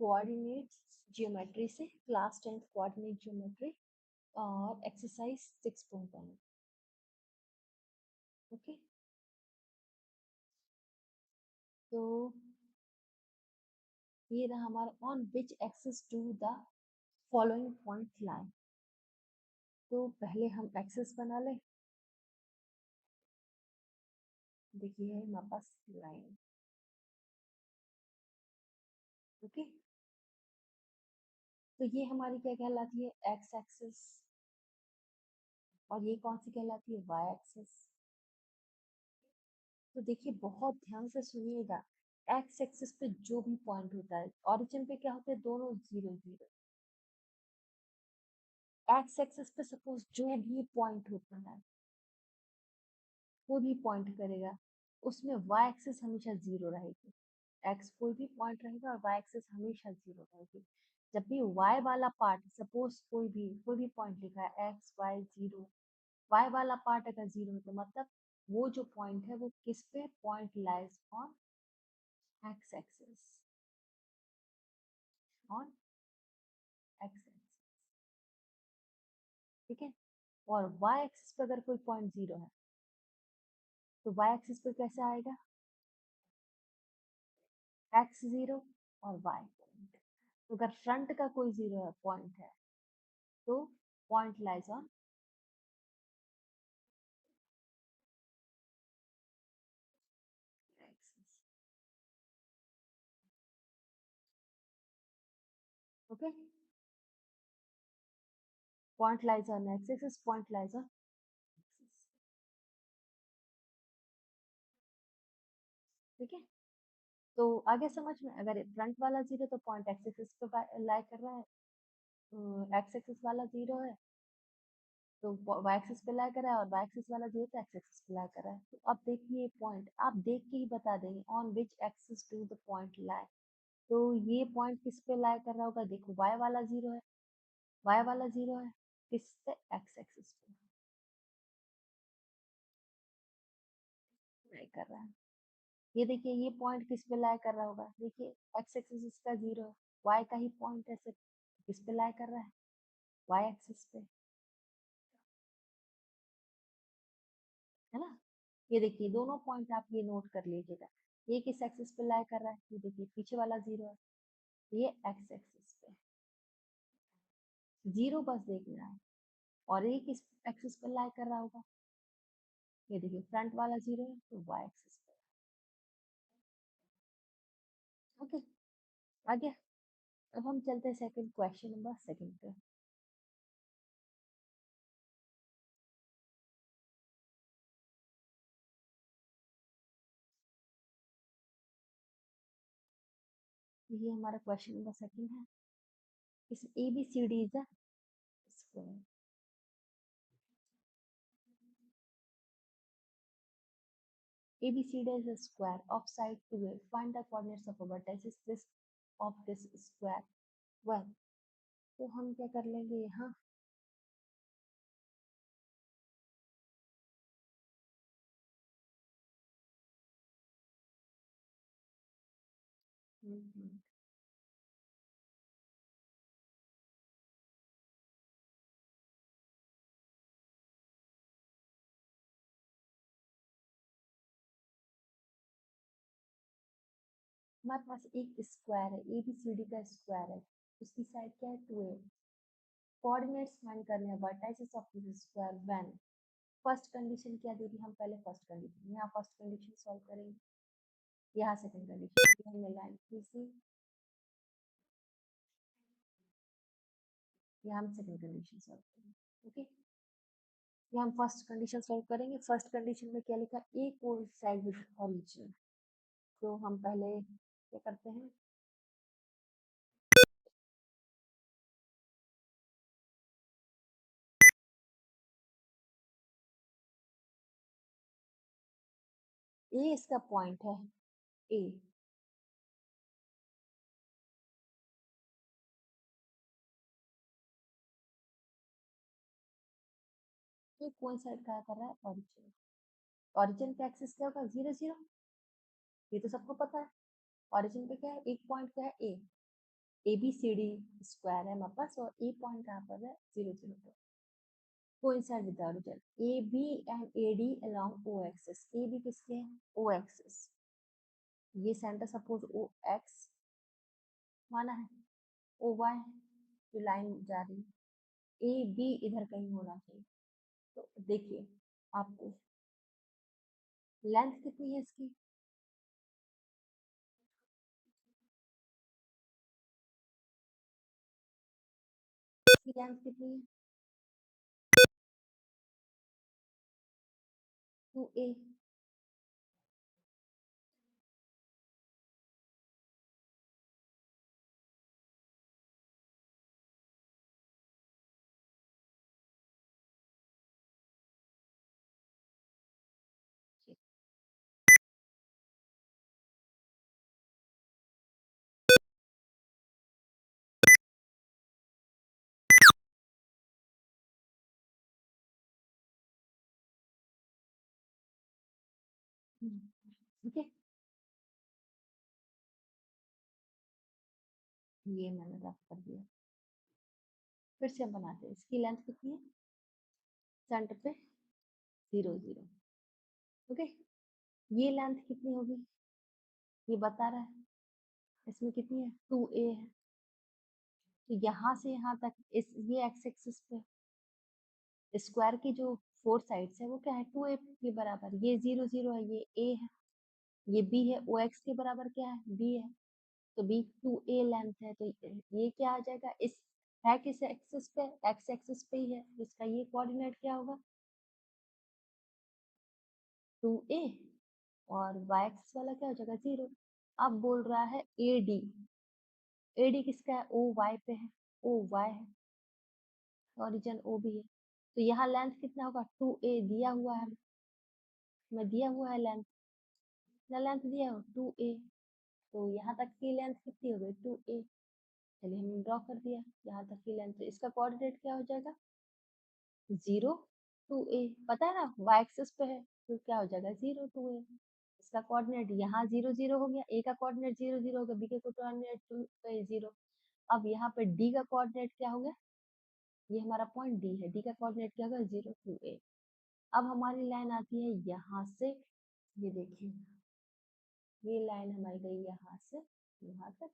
Coordinates geometry से, class 10 coordinate geometry और exercise 6.1। Okay, तो ये रहा हमारा on which axis do the following point लाई। तो पहले हम एक्सिस बना लें। देखिए है हमारे पास लाइन। ओके, तो ये हमारी क्या कहलाती है, एक्स एक्सिस, और ये कौन सी कहलाती है, वाई एक्सिस। तो देखिए बहुत ध्यान से सुनिएगा, एक्स एक्सिस पे जो भी पॉइंट होता है, ओरिजिन पे क्या होते हैं, दोनों 0 0। एक्स एक्सिस पे सपोज जो भी पॉइंट होता है, कोई भी पॉइंट करेगा, उसमें वाई एक्सिस हमेशा 0 रहेगी। एक्स कोई भी पॉइंट रहेगा और वाई एक्सिस हमेशा 0 रहेगी। जब भी वाई वाला पार्ट, सपोज कोई भी पॉइंट लिखा है एक्स वाई 0, वाई वाला पार्ट अगर 0 है तो मतलब वो जो पॉइंट है वो किस पे point lies on x axis, on x axis. ठीक है, और वाई एक्सिस पे अगर कोई पॉइंट 0 है तो वाई एक्सिस पे कैसे आएगा, एक्स 0 और वाई पॉइंट। तो अगर फ्रंट का कोई 0 है पॉइंट है तो point lies on axis. Okay, point lies on x axis, point lies on axis. ठीक है, तो आगे समझ में, अगर फ्रंट वाला 0 तो पॉइंट एक्स एक्सिस पे लाई कर रहा है, एक्स एक्सिस वाला 0 है तो वाई एक्सिस पे लाई कर रहा है, और वाई एक्सिस वाला 0 तो एक्स एक्सिस पे लाई कर रहा है। तो अब देखिए पॉइंट आप देख के ही बता देंगे, on which axis do the point लाई। तो ये पॉइंट किस पे लाई कर रहा होगा, देखो वाई वाला 0 है, वाई वाला 0 है, किस पे, एक्स एक्सिस पे लाई कर रहा है। ये देखिए ये पॉइंट किस पे लाई कर रहा होगा, देखिए एक्स एक्सिस इसका 0 है, वाई का ही पॉइंट है, सिर्फ किस पे लाई कर रहा है, वाई एक्सिस पे, है ना। ये देखिए दोनों पॉइंट आप ये नोट कर लीजिएगा, ये किस एक्सिस पे लाई कर रहा है, ये देखिए पीछे वाला 0 है, ये एक्स एक्सिस पे 0 बस देखना है, और ये किस एक्सिस पे लाई कर रहा होगा, ये देखिए फ्रंट वाला 0 है तो वाई एक्सिस पे। ओके, आगे अब हम चलते हैं सेकंड क्वेश्चन नंबर सेकंड पे। ये हमारा क्वेश्चन नंबर सेकंड है, इस ABCD is a square. ABCD is a square of side 2a. Find the coordinates of a vertex this of this square. Well, तो हम क्या कर लेंगे यहाँ, हमारे पास एक स्क्वायर है, ABCD का स्क्वायर है, उसकी साइड क्या है, 2a। कोऑर्डिनेट्स फाइंड करने हैं, vertices of this square when. First condition क्या दे दी, हम पहले फर्स्ट कंडीशन, यहाँ फर्स्ट कंडीशन सॉल्व करेंगे, यहाँ सेकंड कंडीशन, हमने लाइन खींची, यहाँ हम सेकंड कंडीशन सॉल्व करेंगे। ओके, यहाँ हम फर्स्ट कंडीशन सॉल्व करेंगे। फर्स्ट कंडीशन में क्या लिखा, ए कोइंसाइड विद ओरिजिन। तो हम पहले क्या करते हैं, ए इसका पॉइंट है, ए ये कोइंसाइड कहाँ कर रहा है, ओरिजिन। ओरिजिन का एक्सिस क्या होगा, 0 0, ये तो सबको पता है। ओरिजिन पे क्या है, एक पॉइंट क्या है, ए, ABCD स्क्वायर है हमारे पास और ए पॉइंट कहाँ पर है 0 0 पर coincide with the origin AB and AD along O axis AB किसके हैं O axis ये सेंटर सपोज OX माना है OY जो लाइन जा रही है AB इधर कहीं होना चाहिए तो देखिए आपको लेंथ कितनी है इसकी लेंथ कितनी है 2A ठीक है ये मैंने रफ कर दिया फिर से हम बनाते हैं इसकी लेंथ कितनी है सेंटर पे 0 0 ओके ये लेंथ कितनी होगी ये बता रहा है इसमें कितनी है 2A है तो यहाँ से यहाँ तक इस ये एक्स एक्सिस पे स्क्वायर की जो फोर साइड्स है वो क्या है 2A के बराबर ये 0 0 है ये A है ये B है OX के बराबर क्या है B है तो B 2A लेंथ है तो ये क्या आ जाएगा इस है किस एक्सिस पे एक्स एक्सिस पे ही है इसका ये कोऑर्डिनेट क्या होगा 2A और y एक्सिस वाला क्या हो जाएगा 0 अब बोल रहा है AD AD किसका है OY पे है OY है ओरिजिन OB है तो यहाँ लेंथ कितना होगा 2A दिया हुआ है मैं दिया हुआ है लेंथ कितना लेंथ दिया हो 2A तो यहाँ तक की लेंथ कितनी हो गई 2A चलिए हमने ड्रॉ कर दिया यहाँ तक की लेंथ तो इसका कोऑर्डिनेट क्या हो जाएगा 0 2A पता है ना y एक्सिस पे है तो क्या हो जाएगा 0 2A इसका कोऑर्डिनेट यहाँ 0 0 हो गया A का कोऑर्डिनेट 0 0 हो गया B का कोऑर्डिनेट 2 0 अब यहाँ पे D का कोऑर्डिनेट क्या हो गया ये हमारा पॉइंट D है D का कोऑर्डिनेट क्या होगा 0 2A अब हमारी लाइन आती है यहाँ से ये देखिए ये लाइन हमारी गई यहाँ से यहाँ तक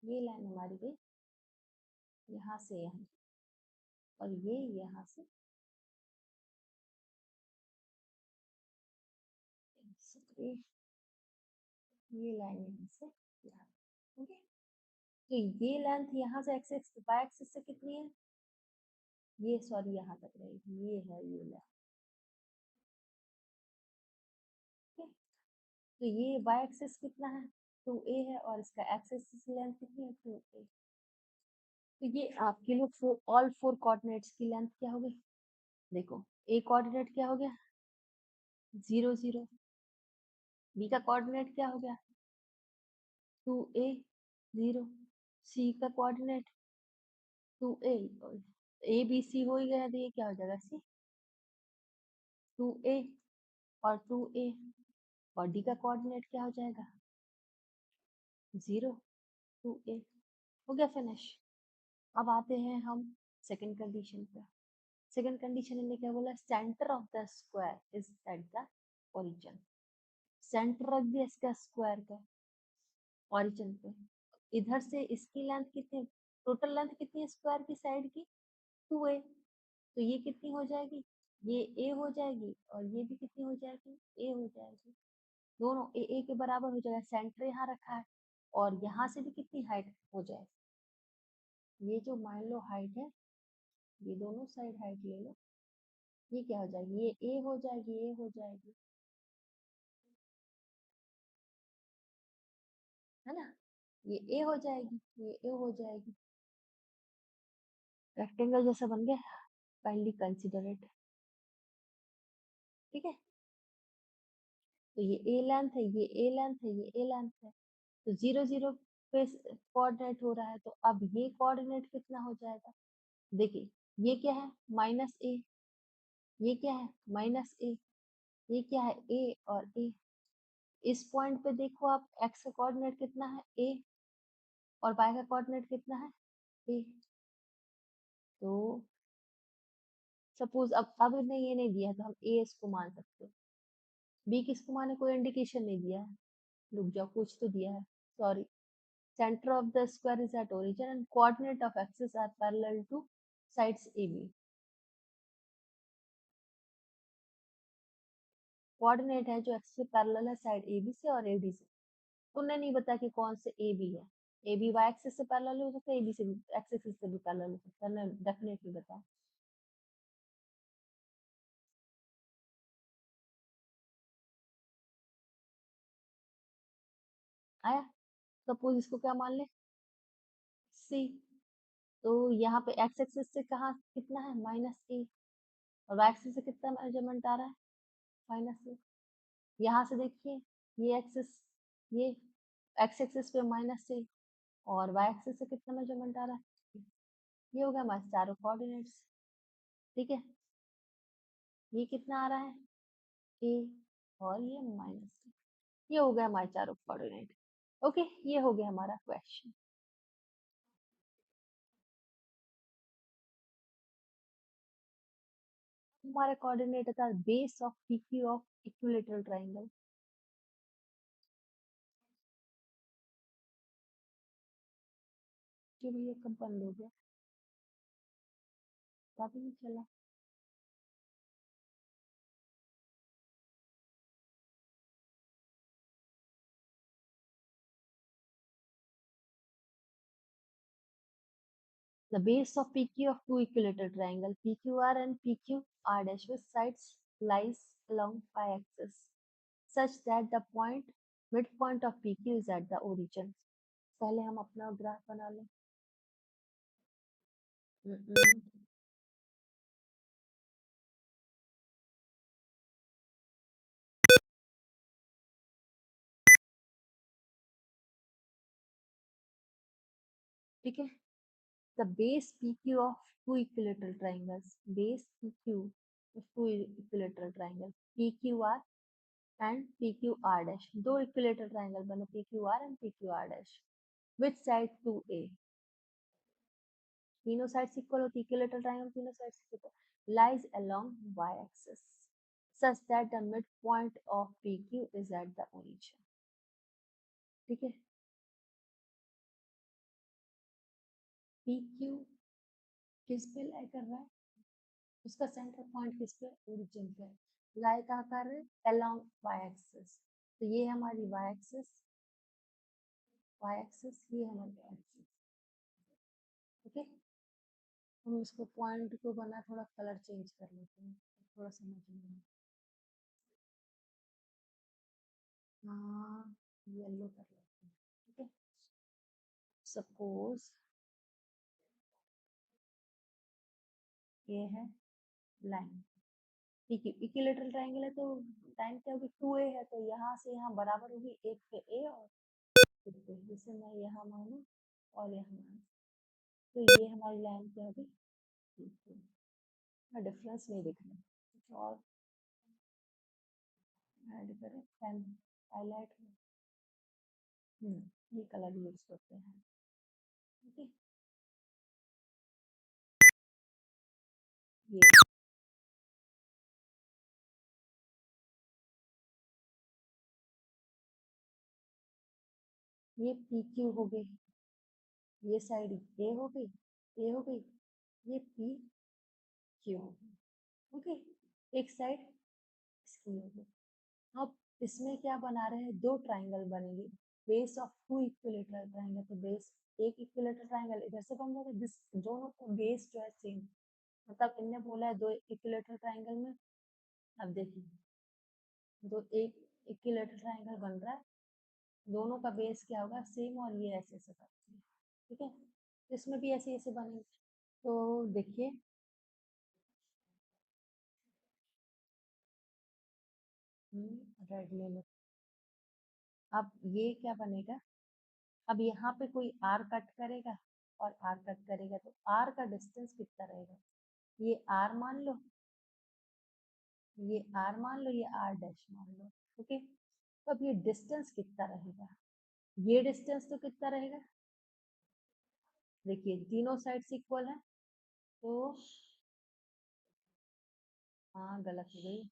ये लाइन हमारी गई यहाँ से यहाँ और ये यहाँ से ये लाइन यहाँ से यहाँ ओके तो ये लेंथ यहाँ से एक्स एक्स वाई एक्सिस से कितनी है ये सॉरी यहाँ तक रहेगी ये है ये लेंथ ठीक तो ये वाई एक्सिस कितना है 2A है और इसका एक्स एक्सिस लेंथ कितनी है 2A तो ये आपके लिए ऑल फोर कोऑर्डिनेट्स की लेंथ क्या हो गई देखो A कोऑर्डिनेट क्या हो गया 0 0 B का कोऑर्डिनेट क्या हो गया 2A 0 C का coordinate 2A A B C हो ही गया तो ये क्या हो जाएगा C 2A और 2A और D का कोऑर्डिनेट क्या हो जाएगा 0 2A हो गया फिनिश अब आते हैं हम सेकंड कंडीशन पे सेकंड कंडीशन ने क्या बोला centre of the square is at the origin centre रख दिया इसका स्क्वायर का ओरिजिन पे इधर से इसकी लेंथ कितनी टोटल लेंथ कितनी है स्क्वायर की साइड की 2A तो ये कितनी हो जाएगी ये A हो जाएगी और ये भी कितनी हो जाएगी A हो जाएगी दोनों A के बराबर हो जाएगा सेंटर यहाँ रखा है और यहाँ से भी कितनी हाइट हो जाएगी ये जो मान लो हाइट है ये दोनों साइड हाइट ले लो ये क्या हो जाएगी ये A हो जाएगी A हो जाएगी है ना ये A हो जाएगी ये A हो जाएगी रेक्टेंगल जैसा बन गया काइंडली कंसीडर इट ठीक है तो ये A लेंथ है ये A लेंथ है ये A लेंथ है तो 0 0 पे कोऑर्डिनेट हो रहा है, तो अब ये कोऑर्डिनेट कितना हो जाएगा? देखिए, ये क्या है? -a, ये क्या है? -a, ये क्या है? a और a। इस पॉइंट पे देखो आप, x का कोऑर्डिनेट कितना है? a, और y का कोऑर्डिनेट कितना है? a। तो सपोज अब इन्हें ये नहीं दिया है, तो हम a इसको मान सकते हैं। b किसको माने? कोई इंडिकेशन नहीं दिया है। रुक जाओ, कुछ तो दिया है, sorry. Center of the square is at origin and coordinate of axis are parallel to sides AB. Coordinate है जो एक्स से पैरेलल है साइड AB से और AD से। उन्हें नहीं पता कि कौन से AB है। AB y एक्सिस से पैरेलल हो सकता है, AB से भी x एक्सिस से भी पैरेलल हो सकता है। मैं डेफिनेटली बता। आया? सपोज इसको क्या मान ले? C। तो यहाँ पे x एक्सिस से कहाँ कितना है? -a, और y एक्सिस से कितना मेजरमेंट आ रहा है? -a। यहाँ से देखिए, ये एक्सिस, ये x एक्सिस पे -a, और y एक्सिस से कितना मेजरमेंट आ रहा है? ये हो गया हमारे चारों कोऑर्डिनेट्स। ठीक है, ये कितना आ रहा है? a, और ये -a। ये हो गया हमारे चारों कोऑर्डिनेट। ओके, ये हो गया हमारा क्वेश्चन। हमारा कोऑर्डिनेट था base of PQ of equilateral triangle. क्यों भैया, कब बंद हो गया? पता भी नहीं चला। The base of PQ of two equilateral triangle PQR and PQR dash with sides lies along y-axis such that the point midpoint of PQ is at the origin. पहले हम अपना ग्राफ बना लें। ठीक है, the base PQ of two equilateral triangles, base PQ of two equilateral triangle PQR and PQR dash, दो equilateral triangle बने PQR and PQR dash, which side to A, तीनों साइड्स इक्वल होती है, इक्विलेटरल ट्रायंगल तीनों sides equal, lies along y axis such that the midpoint of PQ is at the origin। ठीक है, PQ किस पे लाई कर रहा है? उसका सेंटर पॉइंट किस पे? ओरिजिन पे। लाई कहाँ कर रहे हैं? Along Y axis. तो ये हमारी वाई एक्सिस, वाई एक्सिस, ये हमारी वाई एक्सिस। ओके, हम इसको पॉइंट को बना थोड़ा कलर चेंज कर लेते हैं, थोड़ा समझ में। हाँ, येलो कर लेते हैं। ठीक है, सपोज ये है लाइन, ठीक है, इक्विलेटरल ट्रायंगल है, तो लाइन क्या होगी? 2a है, तो यहाँ से यहाँ बराबर होगी एक पे a और एक पे, जैसे मैं यहाँ मानू और यहाँ मानू, तो ये हमारी लाइन क्या होगी? डिफरेंस नहीं दिख रहा, कुछ और ऐड करें, पेन हाईलाइट में। ये कलर यूज करते हैं। ठीक है, ये पी क्यू हो गई, ये साइड ए हो गई, ए हो गई, ये पी क्यू हो गई। ओके, एक साइड इसकी हो गई। अब इसमें क्या बना रहे हैं? दो ट्राइंगल बनेंगे, base of two equilateral triangle. तो बेस एक इक्विलेटरल ट्राइंगल इधर से बन जाएगा, जिस दोनों का बेस जो है सेम, मतलब इनने बोला है दो इक्विलेटरल ट्राइंगल में। अब देखिए, दो एक इक्विलेटरल ट्राइंगल बन रहा है, दोनों का बेस क्या होगा? सेम, और ये ऐसे ऐसे करते हैं। ठीक है, इसमें भी ऐसे ऐसे बनेंगे। तो देखिए, रेड ले लो। अब ये क्या बनेगा? अब यहाँ पे कोई आर कट करेगा और आर कट करेगा, तो आर का डिस्टेंस कितना रहेगा? ये आर मान लो, ये आर मान लो, ये आर डैश मान लो। ओके, तो अब ये डिस्टेंस कितना रहेगा? ये डिस्टेंस तो कितना रहेगा? देखिए तीनों साइड्स इक्वल है, तो हाँ गलत हो गई।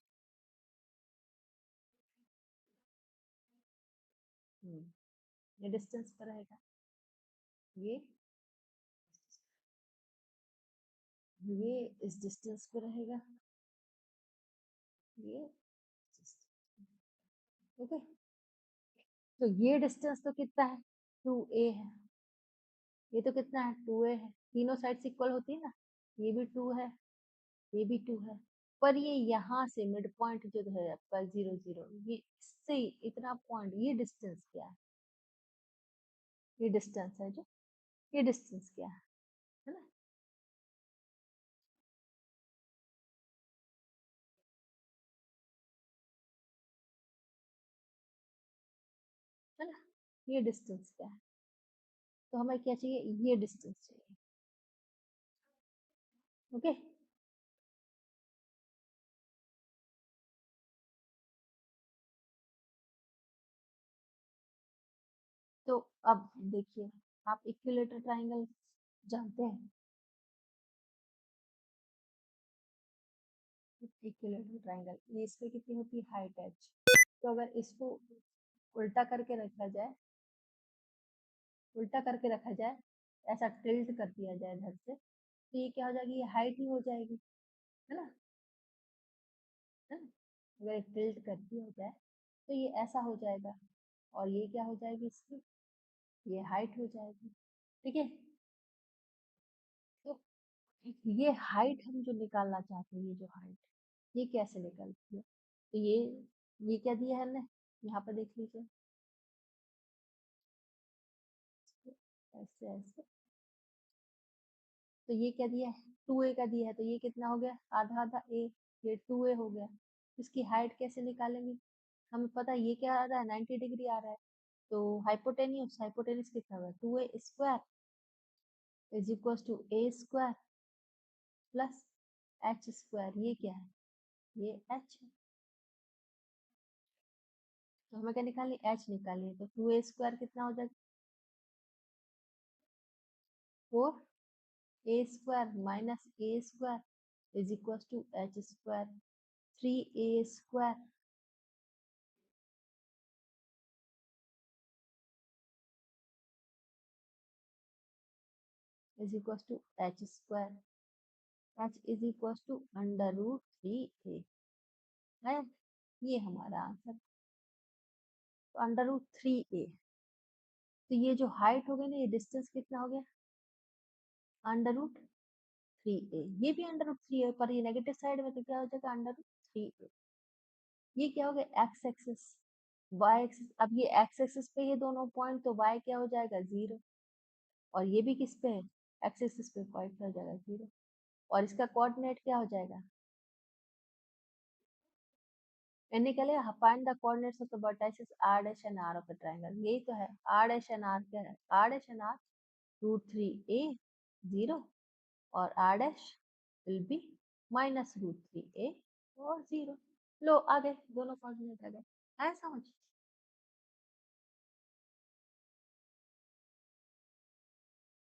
ये डिस्टेंस पर रहेगा, ये इस डिस्टेंस पे रहेगा, ये ओके। तो ये डिस्टेंस तो कितना है? 2a है। ये तो कितना है? 2a है। तीनों साइड्स इक्वल होती है ना, ये भी 2 है, ये भी 2 है। पर ये यहाँ से मिड पॉइंट जो है आपका 0 0, ये इससे इतना पॉइंट, ये डिस्टेंस क्या है? ये डिस्टेंस है जो, ये डिस्टेंस क्या है ना? है ना? ये डिस्टेंस क्या है? तो हमें क्या चाहिए? ये डिस्टेंस चाहिए। ओके, तो अब देखिए, आप इक्विलेटरल ट्राइंगल जानते हैं? इक्विलेटरल ट्राइंगल, ये इस पे कितनी होती है? Height H. तो अगर इसको उल्टा करके रखा जाए, उल्टा करके रखा जाए, ऐसा टिल्ट कर दिया जाए इधर से, तो ये क्या हो जाएगी? ये हाइट ही हो जाएगी, है ना? है ना? अगर टिल्ट कर दिया जाए तो ये ऐसा हो जाएगा, और ये क्या हो जाएगी इसकी? ये हाइट हो जाएगी। ठीक है, तो ये हाइट हम जो निकालना चाहते हैं, ये जो हाइट, ये कैसे निकलती है? तो ये क्या दिया है हमने? यहाँ पर देख लीजिए, ऐसे ऐसे। तो ये क्या दिया है? 2a का दिया है, तो ये कितना हो गया? आधा आधा a, ये 2a हो गया। इसकी हाइट कैसे निकालेंगे? हमें पता है ये क्या आ रहा है? 90 डिग्री आ रहा है। तो हाइपोटेन्यूस, हाइपोटेन्यूस कितना होगा? 2a square is equal to a square plus h square. ये क्या है? ये h है। तो हमें क्या निकालनी? h निकालनी है। तो 2a स्क्वायर कितना हो जाएगा? 4 a square minus a square is equal to h square 3a square is equal to h square. h is equal to under root 3a है। ये हमारा आंसर। तो अंडर रूट 3a, तो ये जो हाइट हो गई ना, ये डिस्टेंस कितना हो गया? Under root 3a। ये भी अंडर रूट 3 है, पर ये नेगेटिव साइड में, तो क्या हो जाएगा? Under root 3a। ये क्या हो गया? X axis, Y axis. अब ये एक्स एक्सिस पे ये दोनों पॉइंट, तो वाई क्या हो जाएगा? 0। और ये भी किस पे है? एक्स एक्सिस पे, पॉइंट हो जाएगा 0। और इसका कोऑर्डिनेट क्या हो जाएगा? मैंने कह लिया find the coordinates of the vertices r dash and r of the triangle. यही तो है, r डैश एंड r क्या है? r dash and r root 3a 0, और r dash will be minus root 3a और 0। लो आ गए, दोनों कोऑर्डिनेट आ गए। है समझ?